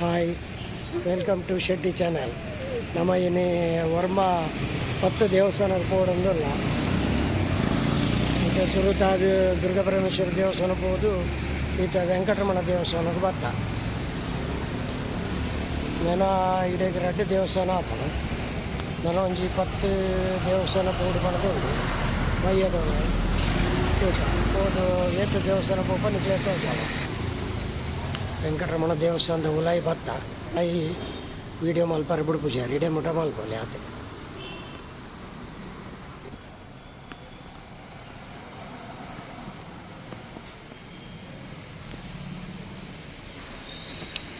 Hi, welcome to Shetty channel. ನಮ್ಮ ಏನೇ ವರ್ಮ 10 ದೇವಸ್ಥಾನದ ಪೋಡೊಂದಲ್ಲ ಮತ್ತು ಸುರುತಾದ ದುರ್ಗಾಪರಮೇಶ್ವರ ದೇವಸ್ಥಾನ ಹೋದು ಈತ ವೆಂಕಟರಮಣ ದೇವಸ್ಥಾನಕ್ಕೆ ಬತ್ತ ನಾನು ಇಡೀ ರೆಡ್ಡಿ ದೇವಸ್ಥಾನ ಆಪಣ ನಾನು ಒಂಜಿ 10 ದೇವಸ್ಥಾನ ಪೋಡು ಪಣದುಂಡು ಮೈಯದವ ಹೋದು ಏತ ದೇವಸ್ಥಾನ ಪೋಪ ನಿಜ ತೋಜಾವ ವೆಂಕಟರಮಣ ದೇವಸ್ಥಾನದ ಉಲಾಯಿ ಬತ್ತ ಐ ವಿಡಿಯೋ ಮಲ್ಪಾರೆ ಬಿಡ್ಪುಜಾರಿ ಇಡೇ ಮುಟ ಮಲ್ಪೋಲಿ ಆತ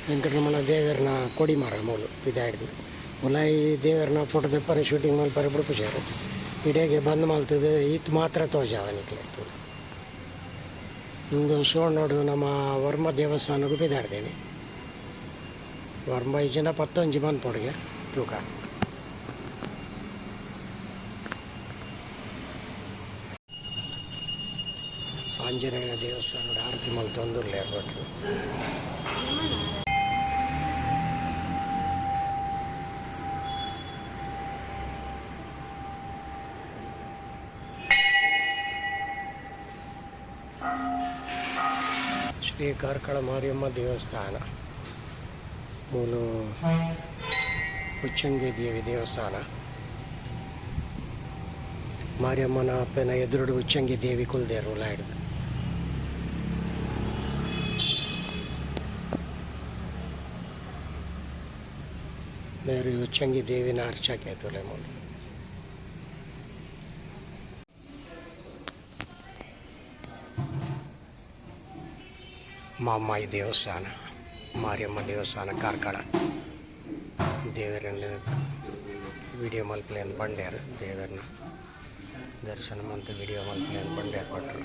ವೆಂಕಟರಮಣ ದೇವರನ್ನ ಕೊಡಿ ಮಾರ ಮೂಲು ಇದಾಡ್ದು ಉಲಾಯಿ ದೇವರನ್ನ ಫೋಟೋ ತೆಪ್ಪರೆ ಶೂಟಿಂಗ್ ಮಲ್ಪಾರೆ ಬಿಡ್ಪುಜಾರು ಇಡೇಗೆ ಬಂದ್ ಮಲ್ತದೆ ಈತ್ ಮಾತ್ರ ತೋಜಾವ ನಿಕ್ಲಾಗ್ತದೆ. ನಿಮ್ದೊಂದು ಶೋ ನೋಡು ನಮ್ಮ ವರ್ಮ ದೇವಸ್ಥಾನಕ್ಕೂ ಬಿದ್ದಾಡ್ದೇನೆ ವರ್ಮ ಜನ 11 ಬಂದು ಪೊಡಿಗೆ ತೂಕ ಆಂಜನೇಯ ದೇವಸ್ಥಾನದ ಆರತಿ ಮಲ್ತೊಂದುರ್ಲೆ ಇರ್ಬೇಕು. ಶ್ರೀ ಕಾರ್ಕಳ ಮಾರಿಯಮ್ಮ ದೇವಸ್ಥಾನ ಮೂಲು ಉಚ್ಚಂಗಿ ದೇವಿ ದೇವಸ್ಥಾನ. ಮಾರಿಯಮ್ಮನ ಅಪ್ಪನ ಎದುರುಡು ಉಚ್ಚಂಗಿ ದೇವಿ ಕುಲ್ದೇರು ಲಾಯ್ಡು ಬೇರೆ ಉಚ್ಚಂಗಿ ದೇವಿನ ಅರ್ಚಕ್ಕೆ ತೊಲೆ ಮೂಲ ಮಾಮಾಯಿ ದೇವಸ್ಥಾನ ಮಾರಿಯಮ್ಮ ದೇವಸ್ಥಾನ ಕಾರ್ಕಳ ದೇವರಲ್ಲಿ ವಿಡಿಯೋ ಮಲ್ಪಲೇನು ಬಂಡ್ಯಾರು ದೇವರನ್ನ ದರ್ಶನ ಮಂತ್ ವಿಡಿಯೋ ಮಲ್ಪಲೇನು ಬಂಡ್ಯಾರು ಭಟ್ರು.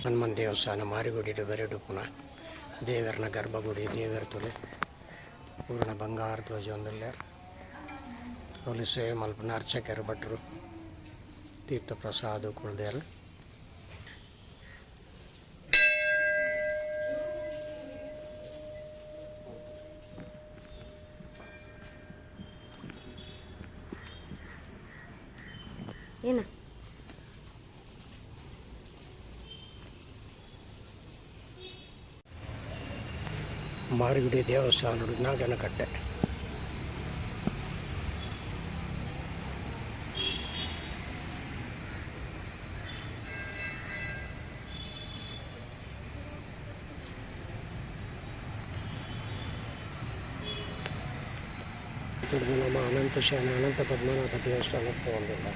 ಹನುಮನ್ ದೇವಸ್ಥಾನ ಮಾರಿಗುಡಿ ಬರೆಡು ಪುನಃ ದೇವರನ ಗರ್ಭಗುಡಿ ದೇವರ ತುಲೆ ಪೂರ್ಣ ಬಂಗಾರ ಧ್ವಜ ಒಂದಲ್ಲೇ ಅಲ್ಲಿ ಸೇವೆ ಮಲ್ಪನ ಅರ್ಚಕರು ಭಟ್ರು ತೀರ್ಥ ಪ್ರಸಾದ ಕುಳ್ದೇರು. ಏನ ಮಾರಿಗುಡಿ ದೇವಸ್ಥಾನ ನಾಗನಕಟ್ಟೆ ನಮ್ಮ ಅನಂತ ಶಯನ ಅನಂತ ಪದ್ಮನಾಭ ದೇವಸ್ಥಾನಕ್ಕೆ ಹೋಗಿಲ್ಲ.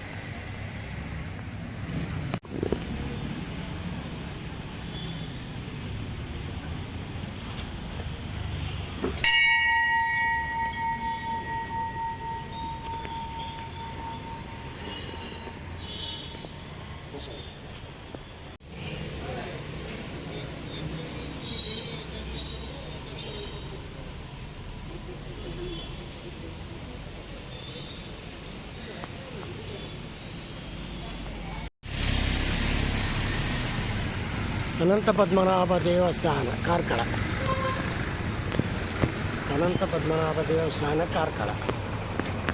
ಅನಂತ ಪದ್ಮನಾಭ ದೇವಸ್ಥಾನ ಕಾರ್ಕಳ ಅನಂತ ಪದ್ಮನಾಭ ದೇವಸ್ಥಾನ ಕಾರ್ಕಳ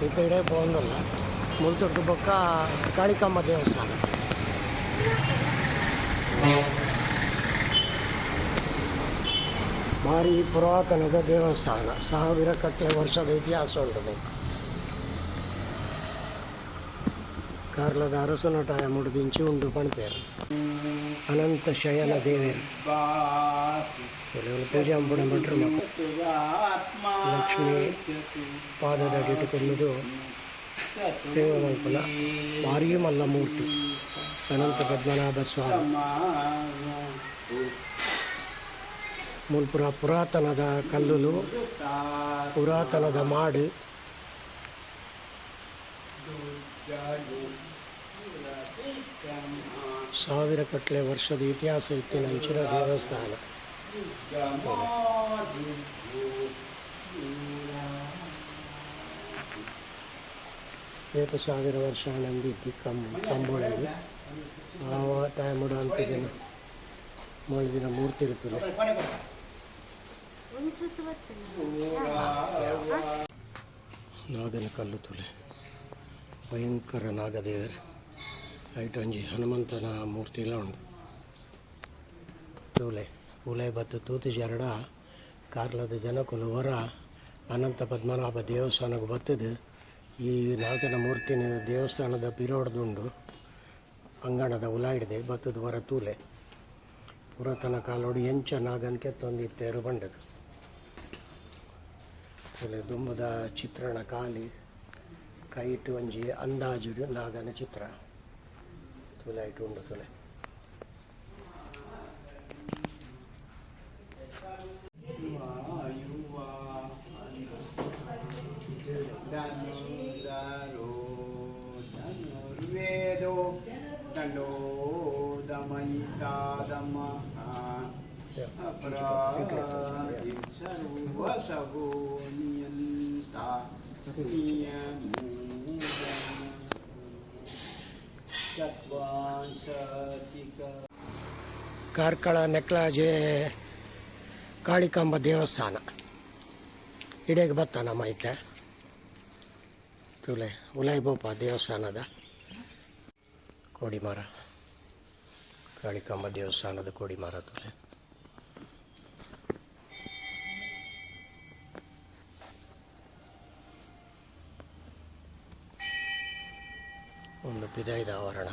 ಈ ಕಡೆ ಬಂದಲ್ಲ ಮುಲ್ತುರ್ದು ಪಕ್ಕ ಕಾಳಿಕಮ್ಮ ದೇವಸ್ಥಾನ. ಭಾರಿ ಪುರಾತನದ ದೇವಸ್ಥಾನ 1000 ಕಟ್ಟಲೆ ವರ್ಷದ ಇತಿಹಾಸ ಉಂಟು. ಕಾರ್ಲದ ಅರಸನಟಾಯ ಮುಡಿದಿಂಚಿ ಉಂಡು ಪಣ್ಪೇರು ಅನಂತ ಶಯನ ದೇವೇರು ಕೆಲವರು ಪೂಜೆ ಅಂಬುಡ ಭಟ್ರು ಮಕ್ಕಳು ಲಕ್ಷ್ಮೀ ಪಾದದ ಇಟ್ಟುಕೊಳ್ಳುವುದು ಸೇವೆ ಮಲ್ಪನ ಭಾರೀ ಮಲ್ಲ ಮೂರ್ತಿ ಅನಂತ ಪದ್ಮನಾಭ ಸ್ವಾಮಿ ಮುಲ್ಪುರ ಪುರಾತನದ ಕಲ್ಲುಲು ಪುರಾತನದ ಮಾಡು ಸಾವಿರ ಕಟ್ಟಲೆ ವರ್ಷದ ಇತಿಹಾಸ ಇತ್ತಿನ ಅಂಚಿನ ದೇವಸ್ಥಾನ. ಏತು ಸಾವಿರ ವರ್ಷ ನಂದಿದ್ದಿ ಕಂಬೊಳಗೆ ಆವ ಟೈಮ್ ಅಂತಿದ್ದೇನೆ ಮೊಳಗಿನ ಮೂರ್ತಿ ಇರ್ತದೆ. ನಾಗನ ಕಲ್ಲು ತುಲೆ ಭಯಂಕರ ನಾಗದೇವರು ಐಟ್ ಒಂಜಿ ಹನುಮಂತನ ಮೂರ್ತಿ ಎಲ್ಲ ಉಂಟು. ತೂಲೆ ಉಲೈ ಬತ್ತು ತೂತು ಜರಡ ಕಾರ್ಲದ ಜನಕುಲು ಹೊರ ಅನಂತ ಪದ್ಮನಾಭ ದೇವಸ್ಥಾನಕ್ಕೆ ಬರ್ತದೆ. ಈ ನಾಗನ ಮೂರ್ತಿನ ದೇವಸ್ಥಾನದ ಪಿರೋಡ್ದುಂಡು ಅಂಗಣದ ಉಲಾಯಿಡಿದೆ ಬತ್ತದ ಹೊರ ತೂಲೆ ಪುರಾತನ ಕಾಲೋಡು ಎಂಚ ನಾಗನ ಕೆತ್ತೊಂದಿತ್ತೇರು ಬಂಡದು ತೂಲೆ ದುಂಬದ ಚಿತ್ರಣ ಖಾಲಿ ಕೈಟ್ ಒಂಜಿ ಅಂದಾಜು ನಾಗನ ಚಿತ್ರ ತೂಲೆ ಐಟು ಉಂಡು ತೂಲೆ. ಕಾರ್ಕಳ ನೆಕ್ಲಾಜೆ ಕಾಳಿಕಾಂಬ ದೇವಸ್ಥಾನ ಇಡೆಗೆ ಬತ್ತ ನಮ್ಮ ಐತೆ ತುಲೆ ಉಲೈಬೋಪ ದೇವಸ್ಥಾನದ ಕೋಡಿಮರ ಕಾಳಿಕಾಂಬ ದೇವಸ್ಥಾನದ ಕೋಡಿಮರ ತುಲೆ ಒಂದು ಪಿದಾಯ್ದ ಆವರಣ.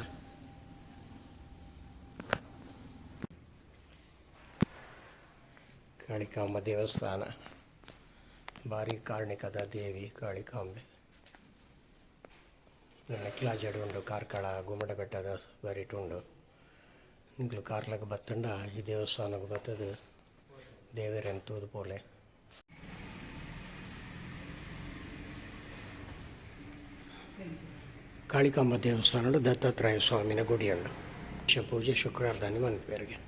ಕಾಳಿಕಾಂಬ ದೇವಸ್ಥಾನ ಭಾರಿ ಕಾರ್ಣಿಕದ ದೇವಿ ಕಾಳಿಕಾಂಬೆ ನೆಕ್ಲಾಜಡ್ ಉಂಡು ಕಾರ್ಕಳ ಗುಮ್ಮಟಬೆಟ್ಟದ ಬರಿಟುಂಡು ನಿಂಗ್ಲು ಕಾರ್ಲಕ್ಕೆ ಬತ್ತಂಡ ಈ ದೇವಸ್ಥಾನಕ್ಕೆ ಬತ್ತದು ದೇವರನ್ನು ತೂದು ಪೋಲೆ. ಕಾಳಿಕಾಂಬ ದೇವಸ್ಥಾನಡು ದತ್ತಾತ್ರೇಯ ಸ್ವಾಮಿನ ಗುಡಿ ಉಂಡು. ಪೂಜೆ ಶುಕ್ರವಾರದಾನಿ ಮನ್ಪೇರಿಗೆ.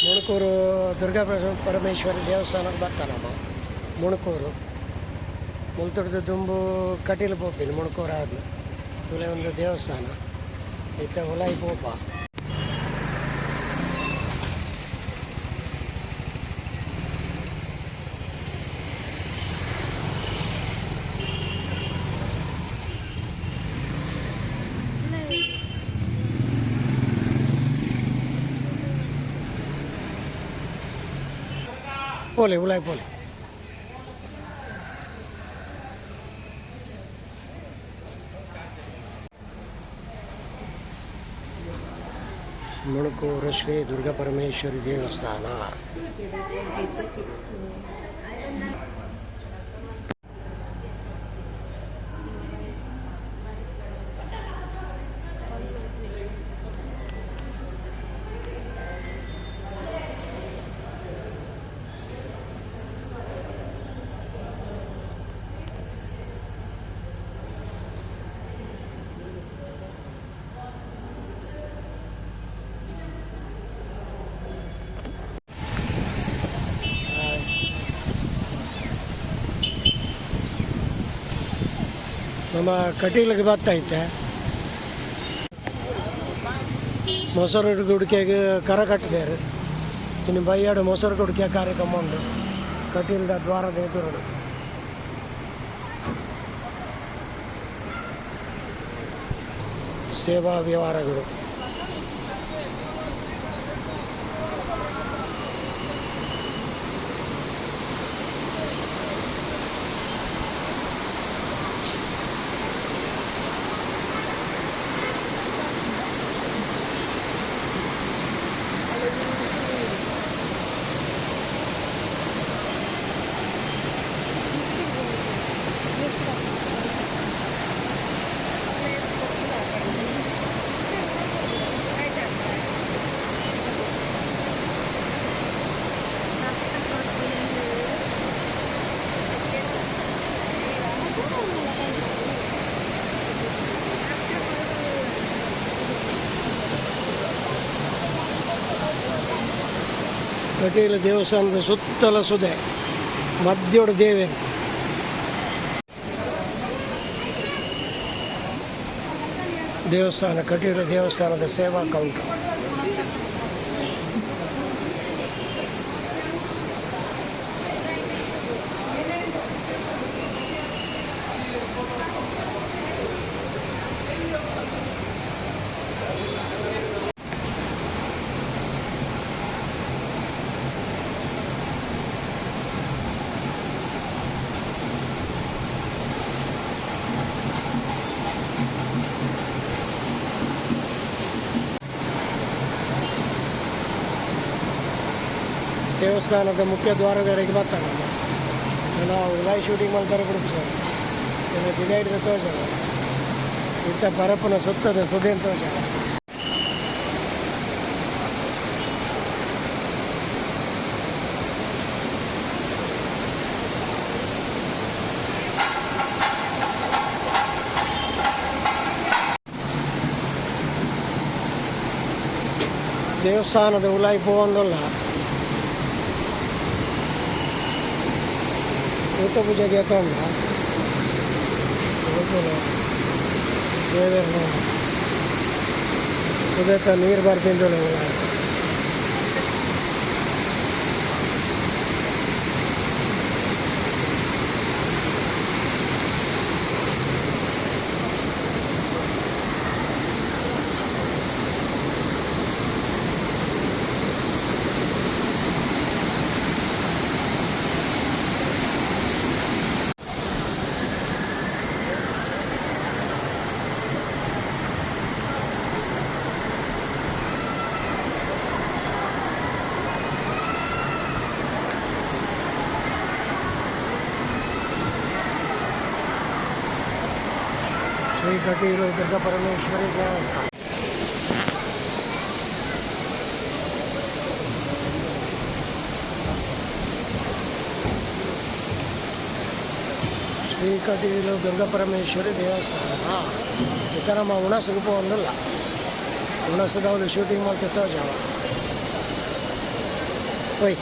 ಮುಣಕೂರು ದುರ್ಗಾ ಪರಮೇಶ್ವರಿ ದೇವಸ್ಥಾನಕ್ಕೆ ಬರ್ತಾನಮ್ಮ. ಮುಣಕೂರು ಮುಲ್ತುಡ್ದು ದುಂಬು ಕಟೀಲು ಪೋಪಿನ ಮುಣಕೂರು ಆದ್ಲು ತುಲೆ ಒಂದು ದೇವಸ್ಥಾನ ಇತ್ತ ಉಲೈ ಪೋಪ. ಪೋಲೆ ಉಲಾಯ್ ಪೋಲೆ ಮುಣಕೂರು ಶ್ರೀ ದುರ್ಗಾ ಪರಮೇಶ್ವರಿ ದೇವಸ್ಥಾನ. ನಮ್ಮ ಕಟೀಲಿಗೆ ಬತ್ತೈತೆ ಮೊಸರು ಗುಡಿಕೆಗೆ ಕರ ಕಟ್ಟಿದ್ದಾರೆ. ಇನ್ನು ಬೈಯಾಡು ಮೊಸರು ಗುಡಿಕೆ ಕಾರ್ಯಕ್ರಮ ಉಂಟು ಕಟೀಲ್ದ ದ್ವಾರದ ಎದುರು. ಸೇವಾ ವ್ಯವಹಾರಗಳು ಕಟೀಲು ದೇವಸ್ಥಾನದ ಸುತ್ತಲ ಸುದೆ ಮಧ್ಯೋಡ ದೇವಿ. ದೇವಸ್ಥಾನ ಕಟೀಲು ದೇವಸ್ಥಾನದ ಸೇವಾ ಕೌಂಟರ್. ದೇವಸ್ಥಾನದ ಮುಖ್ಯ ದ್ವಾರದೆಡೆಗೆ ಬರ್ತಾನೆ. ನಾವು ಲೈವ್ ಶೂಟಿಂಗ್ ಮಾಡ್ತಾರೆ ಬಿಡುತ್ತೆ ಸರ್. ಡಿವೈಡ್ ತೋರಿಸಲ್ಲ ಇಂಥ ಪರಪ್ಪನ ಸುತ್ತದ ಸುದೆ ಅಂತ ತೋರಿಸಲ್ಲ. ದೇವಸ್ಥಾನದ ಉಲಾಯಿ ಪೋವೊಂದಲ್ಲ ಊಟ ಪೂಜೆಗೆ ಎತ್ತೊಂಡ ದೇವರನ್ನ ಉದಯತ ನೀರು ಬರ್ತಿದ್ದು ಶ್ರೀ ಕಟೀಲು ದುರ್ಗಾಪರಮೇಶ್ವರಿ ದೇವಸ್ಥಾನ. ಶ್ರೀ ಕಟೀಲು ದುರ್ಗಾಪರಮೇಶ್ವರಿ ದೇವಸ್ಥಾನ. ಈ ಥರ ನಮ್ಮ ಹುಣಸಗೆ ಪೋವೊಂದಿಲ್ಲ. ಹುಣಸದವ್ರು ಶೂಟಿಂಗ್ ಮಾಡ್ತಿರ್ತಾವೆ ಜಾವ ಒಯ್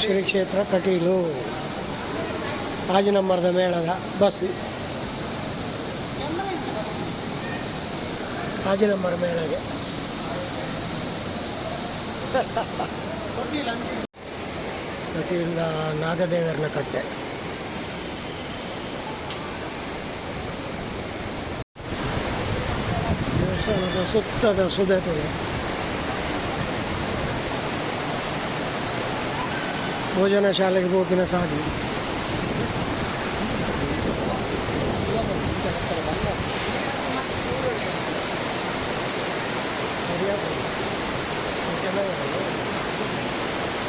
ಶ್ರೀ ಕ್ಷೇತ್ರ ಕಟೀಲು. ಆಜಿನಮ್ಮರದ ಮೇಳದ ಬಸ್. ಆಜಿನಮ್ಮರ ಮೇಳಗೆ ಕಟೀಲಿನ ನಾಗದೇವರನ ಕಟ್ಟೆ. ದೇವಸ್ಥಾನದ ಸುತ್ತದ ಸುದೆ ತುದೆ. ಭೋಜನ ಶಾಲೆಗೆ ಹೋಗಿನ ಸಾಧಿ.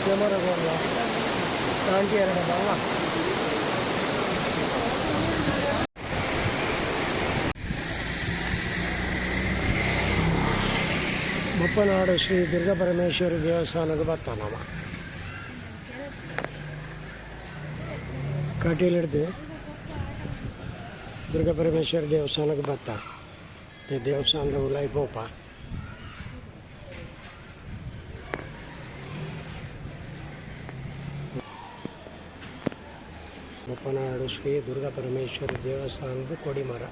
ಕ್ಯಾಮರಾಗೋಲ್ಲ ಆಂಟಿ ಎರಡಲ್ಲ. ಬೊಪ್ಪನಾಡು ಶ್ರೀ ದುರ್ಗಾಪರಮೇಶ್ವರಿ ದೇವಸ್ಥಾನಕ್ಕೆ ಬರ್ತಾನವ. ಕಟೀಲು ಹಿಡ್ದು ದುರ್ಗಾಪರಮೇಶ್ವರಿ ದೇವಸ್ಥಾನಕ್ಕೆ ಬರ್ತ. ಈ ದೇವಸ್ಥಾನದ ಉಲಾಯಿ ಗೋಪ. ಬೊಪ್ಪನಾಡು ಶ್ರೀ ದುರ್ಗಾಪರಮೇಶ್ವರಿ ದೇವಸ್ಥಾನದ ಕೊಡಿಮರ.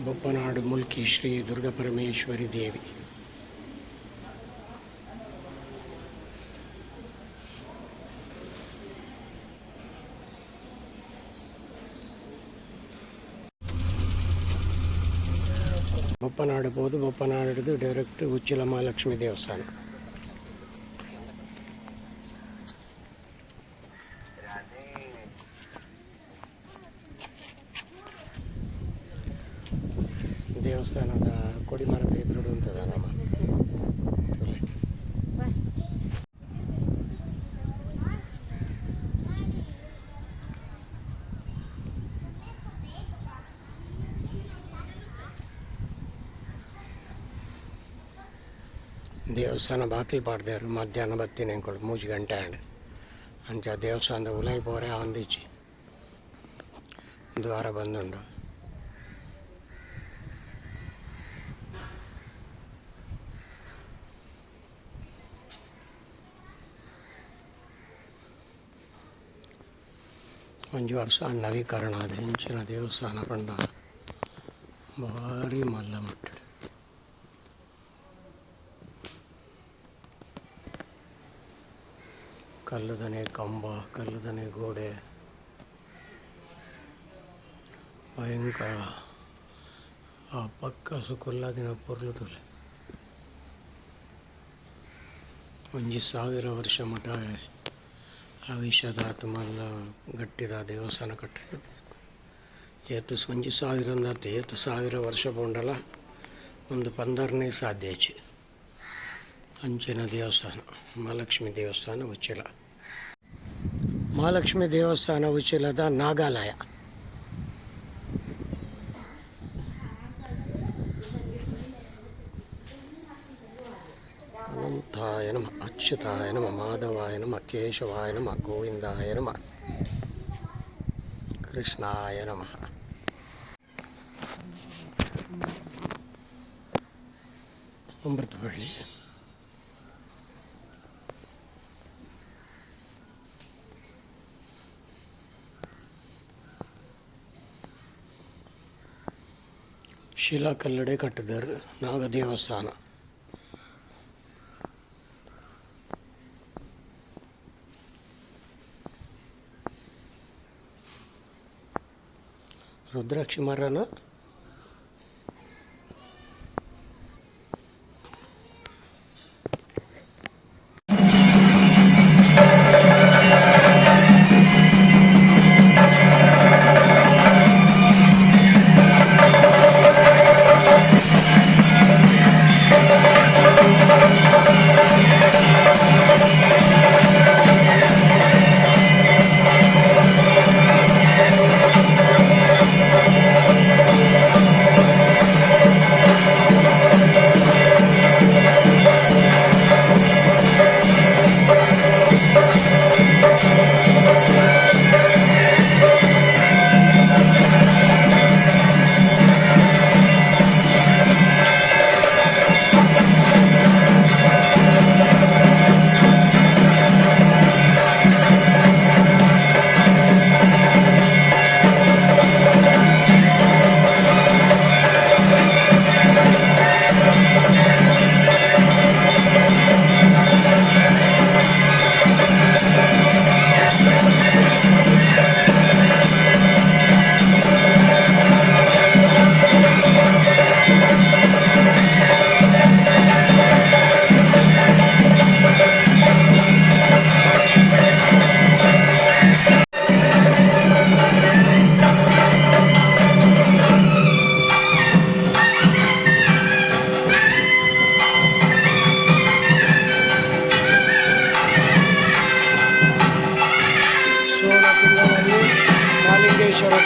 ಬೊಪ್ಪನಾಡು ಮುಲ್ಕಿ ಶ್ರೀ ದುರ್ಗಾಪರಮೇಶ್ವರಿ ದೇವಿ. ಬೊಪ್ಪನಾಡು ಹೋದು ಬೊಪ್ಪನಾಡು ಹಿಡಿದು ಡೈರೆಕ್ಟ್ ಉಚ್ಚಿಲ ಮಹಾಲಕ್ಷ್ಮಿ ದೇವಸ್ಥಾನ. ದೇವಸ್ಥಾನದ ಕೊಡಿಮರದ ಎದುರು ಉಂಟದ ನಮ್ಮ ದೇವಸ್ಥಾನ ಬಾಗಿಲು ಪಾಡ್ದೇರು ಮಧ್ಯಾಹ್ನ ಬತ್ತೀನಿ ಅಂದ್ಕೊಳ್ಳಿ 3 ಗಂಟೆ ಅಂಡ್ ಅಂಚ ದೇವಸ್ಥಾನದ ಉಲಾಯಿ ಪೋರೆ ಆಂದಿಚ್ಚಿ ದ್ವಾರ ಬಂದುಂಡು. ಒಂಜಿ ವರ್ಷ ನವೀಕರಣ ಆದ ಹೆಂಚಿನ ದೇವಸ್ಥಾನ ಪಂಡ ಭಾರಿ ಮಲ್ಲ ಮಟ್ಟ ಕಲ್ಲುದನೆ ಕಂಬ, ಕಲ್ಲುದನೆ ಗೋಡೆ, ಭಯಂಕರ. ಆ ಪಕ್ಕ ಸುಕುಲ್ಲದಿನ ಪೊರ್ಲುದುಲೆ 1000 ವರ್ಷ ಮಠ ಆವಿಷದಾತು ಮಲ್ಲ ಗಟ್ಟಿದ ದೇವಸ್ಥಾನ ಕಟ್ಟಿರೋದು. 1000 ಅಂದತ್ತೆ 1000 ವರ್ಷ ಪೋಂಡಲ ಒಂದು 15ನೇ ಸಾಧ್ಯ ಹೆಚ್ಚು ಅಂಚಿನ ದೇವಸ್ಥಾನ. ಮಹಾಲಕ್ಷ್ಮಿ ದೇವಸ್ಥಾನ ಉಚ್ಚಿಲ. ಮಹಾಲಕ್ಷ್ಮಿ ದೇವಸ್ಥಾನ ಉಚ್ಚಿಲದ ನಾಗಾಲಯ. ಅನಂತಾಯ ನಮಃ, ಅಚ್ಯುತಾಯ ನಮಃ, ಮಾಧವಾಯ ನಮಃ, ಕೇಶವಾಯ ನಮಃ, ಗೋವಿಂದಾಯ ನಮಃ, ಕೃಷ್ಣಾಯ ನಮಃ. ಅಮೃತಬಳ್ಳಿ ಶಿಲಾ ಕಲ್ಲಡೆ ಕಟ್ಟಿದರು ನಾಗ ದೇವಸ್ಥಾನ. ರುದ್ರಾಕ್ಷಿ ಮರನ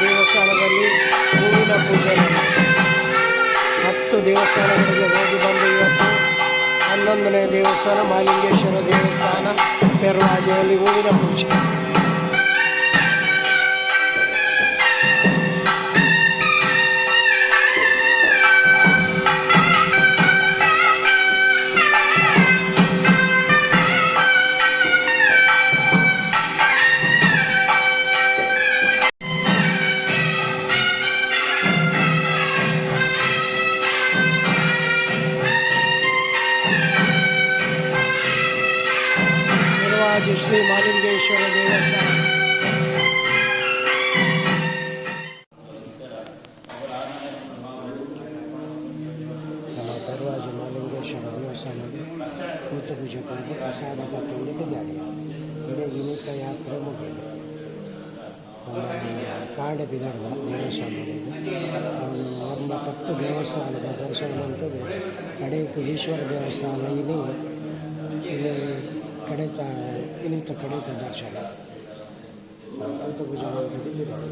ದೇವಸ್ಥಾನದಲ್ಲಿ ಹೂವಿನ ಪೂಜೆ 10 ದೇವಸ್ಥಾನಗಳಿಗೆ ಹೋಗಿ ಬಂದು ಇವತ್ತು 11ನೇ ದೇವಸ್ಥಾನ ಮಹಾಲಿಂಗೇಶ್ವರ ದೇವಸ್ಥಾನ ಪೆರ್ವಾಜೆಯಲ್ಲಿ ಹೂವಿನ ಪೂಜೆ. ಶ್ರೀ ಮಹಾಲಿಂಗೇಶ್ವರ ದೇವಸ್ಥಾನ. ನಮ್ಮ ಪೆರ್ವಾಜ ಮಹಾಲಿಂಗೇಶ್ವರ ದೇವಸ್ಥಾನಕ್ಕೆ ಭೂತ ಪೂಜೆ ಕುರಿತು ಪ್ರಸಾದ ಪತ್ತೊಂದು ಬಿದ್ದಾಡಿಯ ಇಡೀ ವಿನೂತ ಯಾತ್ರೆ ಮುಗಿದು ಕಾಂಡೆ ಬಿದ್ದಾಡ್ದ ದೇವಸ್ಥಾನಗಳಿಗೆ ಅವನು 10 ದೇವಸ್ಥಾನದ ದರ್ಶನ ಅಂತದ್ದು ಕಡೆಗೆ ಈಶ್ವರ ದೇವಸ್ಥಾನ ಇಲ್ಲಿ ಕಡೆತ ದರ್ಶನ ಭೂತ ಪೂಜೆ ಅಂತದ್ದು ಬಿದ್ದಾಡಿ.